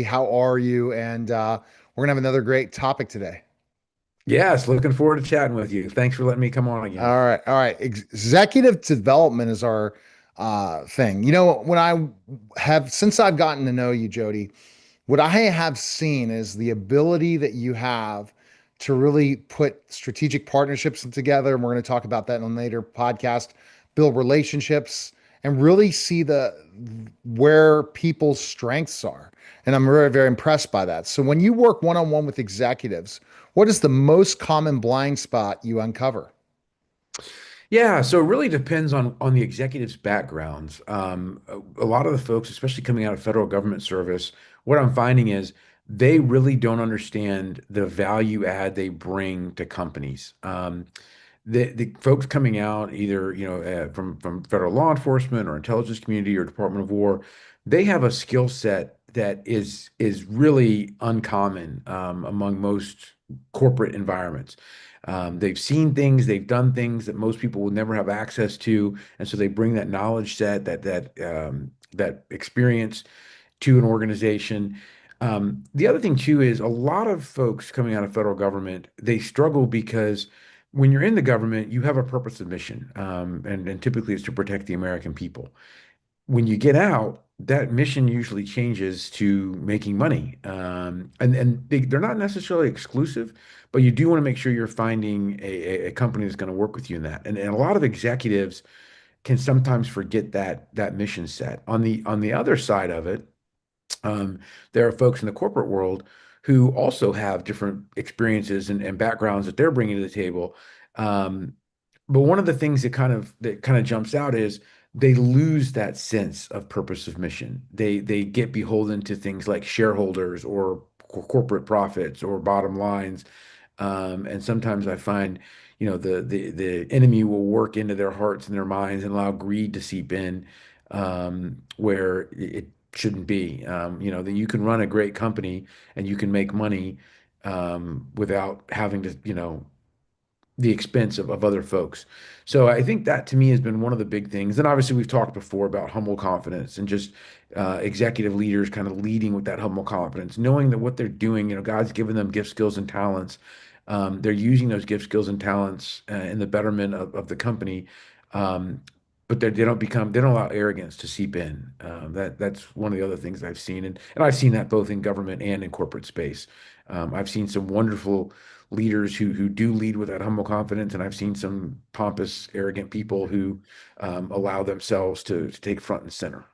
How are you? And we're gonna have another great topic today. Yes, looking forward to chatting with you. Thanks for letting me come on again. All right. Executive development is our thing. When I have since I've gotten to know you, Jody, what I have seen is the ability that you have to really put strategic partnerships together. And we're going to talk about that in a later podcast, build relationships and really see the where people's strengths are. And I'm very, very impressed by that. So when you work one-on-one with executives, what is the most common blind spot you uncover? Yeah, so it really depends on the executive's backgrounds. A lot of the folks, especially coming out of federal government service, what I'm finding is they really don't understand the value add they bring to companies. The folks coming out either from federal law enforcement or intelligence community or Department of War, they have a skill set that is really uncommon among most corporate environments. They've seen things, they've done things that most people would never have access to, and so they bring that knowledge set, that experience to an organization. The other thing too is a lot of folks coming out of federal government, they struggle because when you're in the government, you have a purpose of mission, and typically it's to protect the American people. When you get out, that mission usually changes to making money. They're not necessarily exclusive, but you do want to make sure you're finding a company that's going to work with you in that. And a lot of executives can sometimes forget that mission set. On the other side of it, um, there are folks in the corporate world who also have different experiences and backgrounds that they're bringing to the table. Um, but one of the things that kind of jumps out is they lose that sense of purpose of mission. They get beholden to things like shareholders or corporate profits or bottom lines. And sometimes I find, the enemy will work into their hearts and their minds and allow greed to seep in, where it shouldn't be. That you can run a great company and you can make money without having to, the expense of other folks. So I think that to me has been one of the big things. And obviously, we've talked before about humble confidence and just executive leaders kind of leading with that humble confidence, knowing that what they're doing, God's given them gift, skills, and talents. They're using those gift, skills, and talents in the betterment of the company. Um, but they don't allow arrogance to seep in. That's one of the other things I've seen. And I've seen that both in government and in corporate space. I've seen some wonderful leaders who do lead with that humble confidence, and I've seen some pompous, arrogant people who allow themselves to take front and center.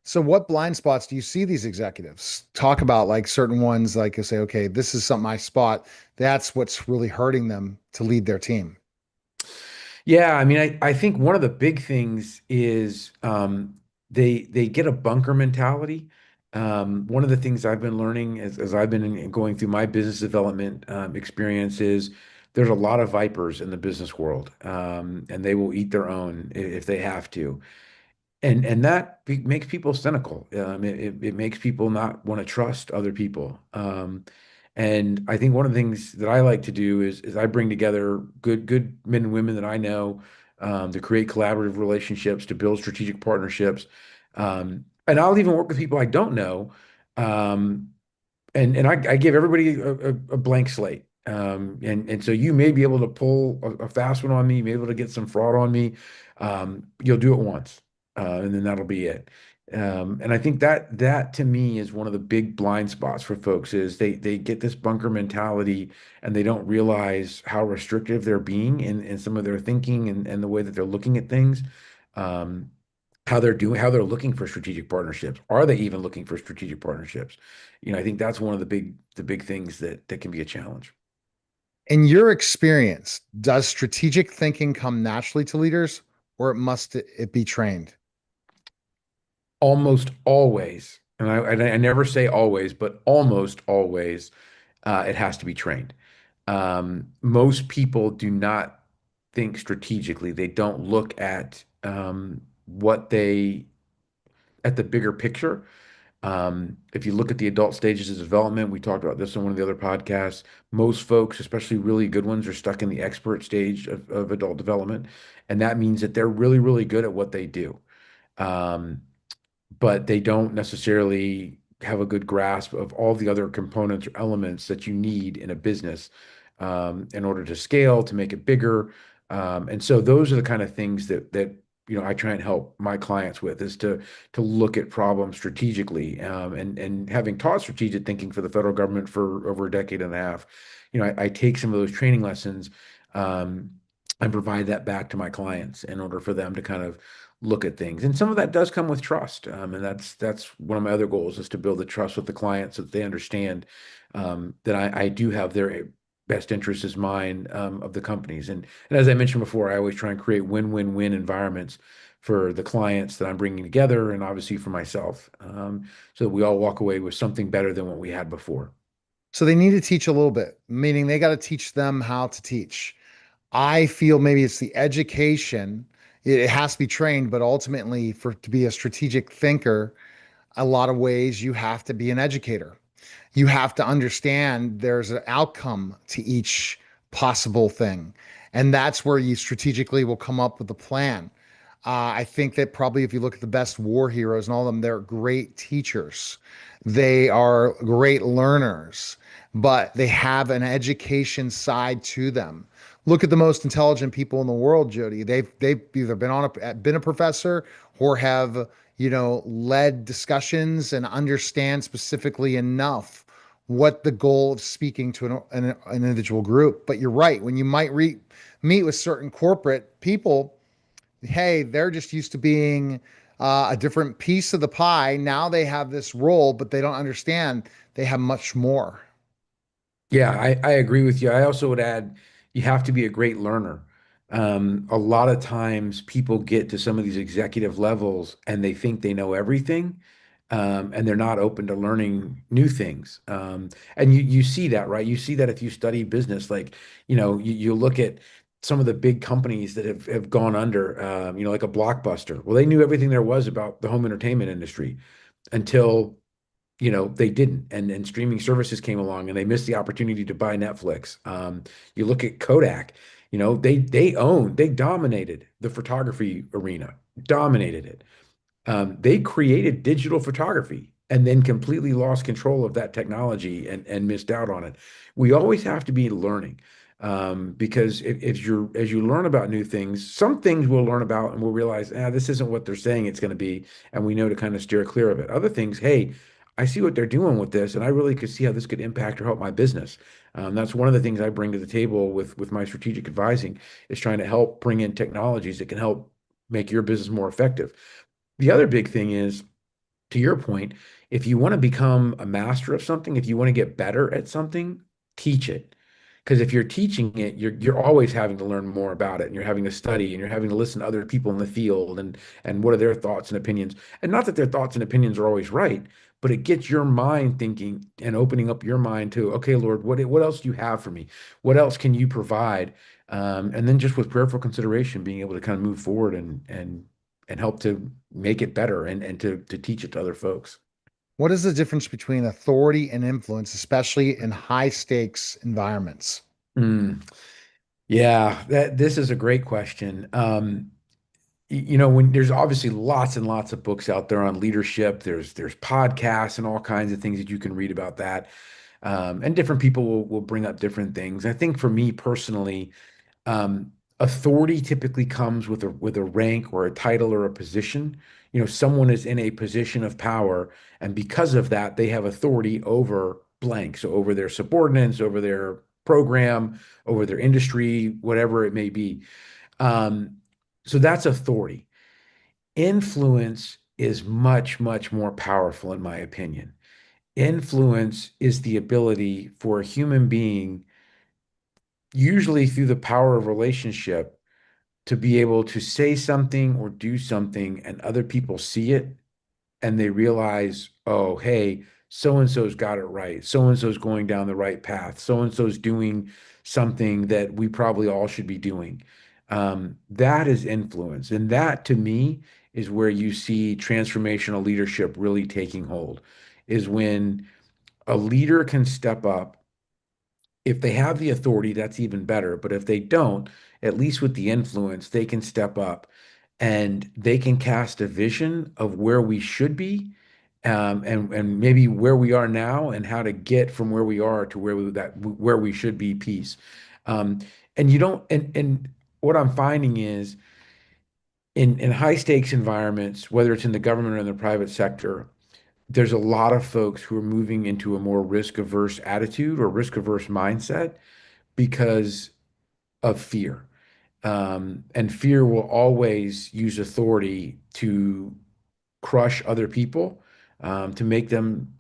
So what blind spots do you see these executives talk about, like certain ones, like you say, okay, this is something I spot. That's what's really hurting them to lead their team. Yeah, I mean, I think one of the big things is they get a bunker mentality. One of the things I've been learning as I've been going through my business development experiences, there's a lot of vipers in the business world, and they will eat their own if they have to. And that makes people cynical. It makes people not want to trust other people. And I think one of the things that I like to do is I bring together good men and women that I know, to create collaborative relationships, to build strategic partnerships. And I'll even work with people I don't know. Um, and I give everybody a blank slate. And so you may be able to pull a fast one on me, you may be able to get some fraud on me. You'll do it once, and then that'll be it. And I think that to me is one of the big blind spots for folks is they get this bunker mentality and they don't realize how restrictive they're being in some of their thinking and the way that they're looking at things. Um, how they're looking for strategic partnerships. Are they even looking for strategic partnerships? I think that's one of the big things that can be a challenge. In your experience, does strategic thinking come naturally to leaders, or it be trained? Almost always, and I never say always, but almost always, it has to be trained. Most people do not think strategically. They don't look at what they at the bigger picture. If you look at the adult stages of development, we talked about this on one of the other podcasts. Most folks, especially really good ones, are stuck in the expert stage of adult development. And that means that they're really, really good at what they do. Um, but they don't necessarily have a good grasp of all the other components or elements that you need in a business in order to scale, to make it bigger. And so those are the kind of things that I try and help my clients with is to look at problems strategically. And having taught strategic thinking for the federal government for over a decade and a half, I take some of those training lessons um, and provide that back to my clients in order for them to kind of look at things. And some of that does come with trust. And that's one of my other goals is to build the trust with the clients so that they understand that I do have their best interest as mine of the companies. And as I mentioned before, I always try and create win-win-win environments for the clients that I'm bringing together and obviously for myself, so that we all walk away with something better than what we had before. So they need to teach a little bit, meaning they got to teach them how to teach. I feel maybe it's the education. It has to be trained, but ultimately, for to be a strategic thinker, a lot of ways you have to be an educator. You have to understand there's an outcome to each possible thing. And that's where you strategically will come up with a plan. I think that probably if you look at the best war heroes and all of them, they're great teachers. They are great learners, but they have an education side to them. Look at the most intelligent people in the world, Jody. They've either been a professor or have led discussions and understand specifically enough what the goal of speaking to an individual group. But you're right. When you meet with certain corporate people, hey, they're just used to being a different piece of the pie. Now they have this role, but they don't understand they have much more. Yeah, I agree with you. I also would add you have to be a great learner. A lot of times people get to some of these executive levels and they think they know everything, and they're not open to learning new things. And you see that, right? You see that if you study business, like, you look at some of the big companies that have gone under, like a Blockbuster. Well, they knew everything there was about the home entertainment industry until they didn't. And streaming services came along and they missed the opportunity to buy Netflix. You look at Kodak, they dominated the photography arena, dominated it. They created digital photography and then completely lost control of that technology and missed out on it. We always have to be learning, because if as you learn about new things, some things we'll learn about and we'll realize, this isn't what they're saying it's going to be, and we know to kind of steer clear of it. Other things, hey, I see what they're doing with this, and I really could see how this could impact or help my business. That's one of the things I bring to the table with my strategic advising is trying to help bring in technologies that can help make your business more effective. The other big thing is, to your point, if you want to become a master of something, if you want to get better at something, teach it. Because if you're teaching it, you're always having to learn more about it, and you're having to study, and you're having to listen to other people in the field, and what are their thoughts and opinions. And not that their thoughts and opinions are always right, but it gets your mind thinking and opening up your mind to, okay, Lord, what else do you have for me? What else can you provide? And then just with prayerful consideration, being able to kind of move forward and help to make it better and to teach it to other folks. What is the difference between authority and influence, especially in high stakes environments? Mm, yeah, this is a great question. When there's obviously lots and lots of books out there on leadership, there's podcasts and all kinds of things that you can read about that. And different people will bring up different things. I think for me personally, authority typically comes with a rank or a title or a position. Someone is in a position of power, and because of that, they have authority over blank. So over their subordinates, over their program, over their industry, whatever it may be. Um, so that's authority. Influence is much, much more powerful, in my opinion. Influence is the ability for a human being, usually through the power of relationship, to be able to say something or do something and other people see it and they realize, oh, hey, so and so's got it right. So and so's going down the right path. So and so's doing something that we probably all should be doing. That is influence. And that to me is where you see transformational leadership really taking hold, is when a leader can step up. If they have the authority, that's even better. But if they don't, at least with the influence, they can step up and they can cast a vision of where we should be and maybe where we are now and how to get from where we are to where we should be peace. Um, and you don't and what I'm finding is in high stakes environments, whether it's in the government or in the private sector, there's a lot of folks who are moving into a more risk averse attitude or risk averse mindset because of fear. And fear will always use authority to crush other people, to make them,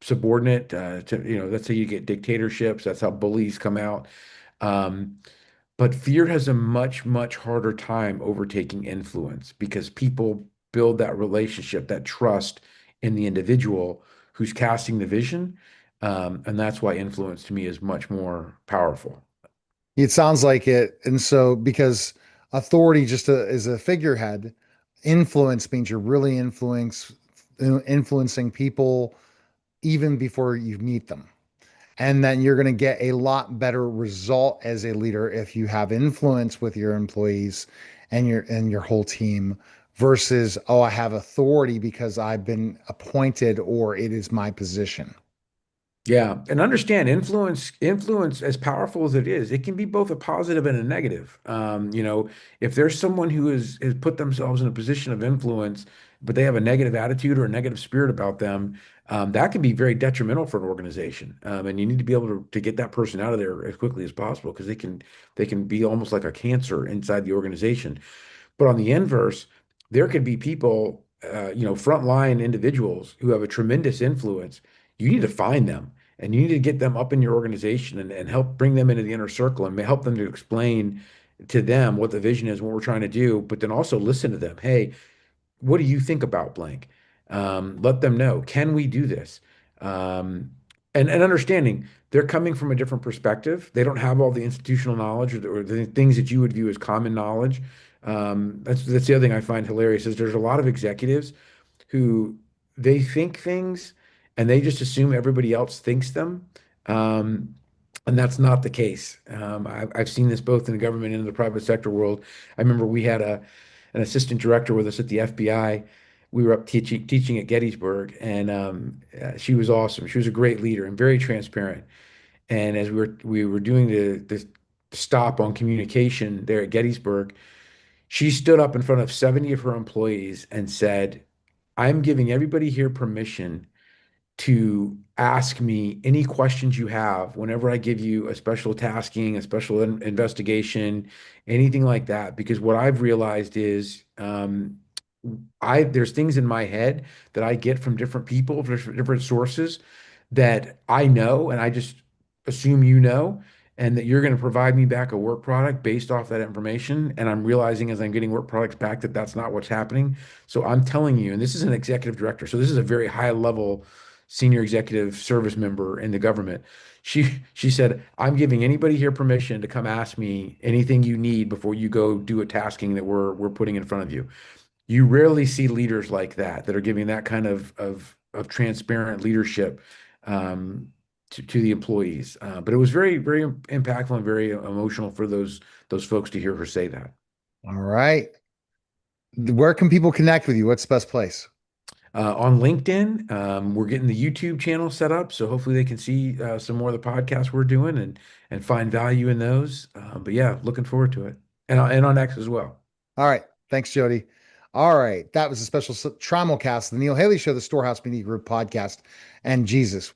subordinate. That's how you get dictatorships. That's how bullies come out. Um, but fear has a much, much harder time overtaking influence because people build that relationship, that trust in the individual who's casting the vision. And that's why influence to me is much more powerful. It sounds like it. And so, because authority just is a figurehead, influence means you're really influencing people even before you meet them. And then you're going to get a lot better result as a leader if you have influence with your employees and your whole team versus, oh, I have authority because I've been appointed or it is my position. Yeah, and understand influence as powerful as it is, it can be both a positive and a negative. If there's someone who has put themselves in a position of influence, but they have a negative attitude or a negative spirit about them, that can be very detrimental for an organization. And you need to be able to get that person out of there as quickly as possible because they can be almost like a cancer inside the organization. But on the inverse, there could be people, frontline individuals who have a tremendous influence. You need to find them and you need to get them up in your organization and help bring them into the inner circle and help them to explain to them what the vision is, what we're trying to do, but then also listen to them. Hey, what do you think about blank? Let them know, can we do this? Um, and understanding they're coming from a different perspective. They don't have all the institutional knowledge or the things that you would view as common knowledge. That's the other thing I find hilarious is there's a lot of executives who they think things and they just assume everybody else thinks them. Um, and that's not the case. I've seen this both in the government and in the private sector world. I remember we had an assistant director with us at the FBI. We were up teaching at Gettysburg, and she was awesome. She was a great leader and very transparent. And as we were doing the stop on communication there at Gettysburg, she stood up in front of 70 of her employees and said, "I'm giving everybody here permission to ask me any questions you have whenever I give you a special tasking, a special investigation, anything like that. Because what I've realized is I there's things in my head that I get from different people, from different sources that I know, and I just assume you know, and that you're going to provide me back a work product based off that information. And I'm realizing as I'm getting work products back that that's not what's happening. So I'm telling you, and this is an executive director, so this is a very high level senior executive service member in the government. She said, I'm giving anybody here permission to come ask me anything you need before you go do a tasking that we're putting in front of you. You rarely see leaders like that are giving that kind of transparent leadership um, to the employees. But it was very, very impactful and very emotional for those folks to hear her say that. All right. Where can people connect with you? What's the best place? On LinkedIn, we're getting the YouTube channel set up, so hopefully they can see some more of the podcasts we're doing and find value in those. But yeah, looking forward to it, and on X as well. All right. Thanks, Jody. All right. That was a special Trimulcast, the Neil Haley Show, the Storehouse Media Group podcast, and Jesus.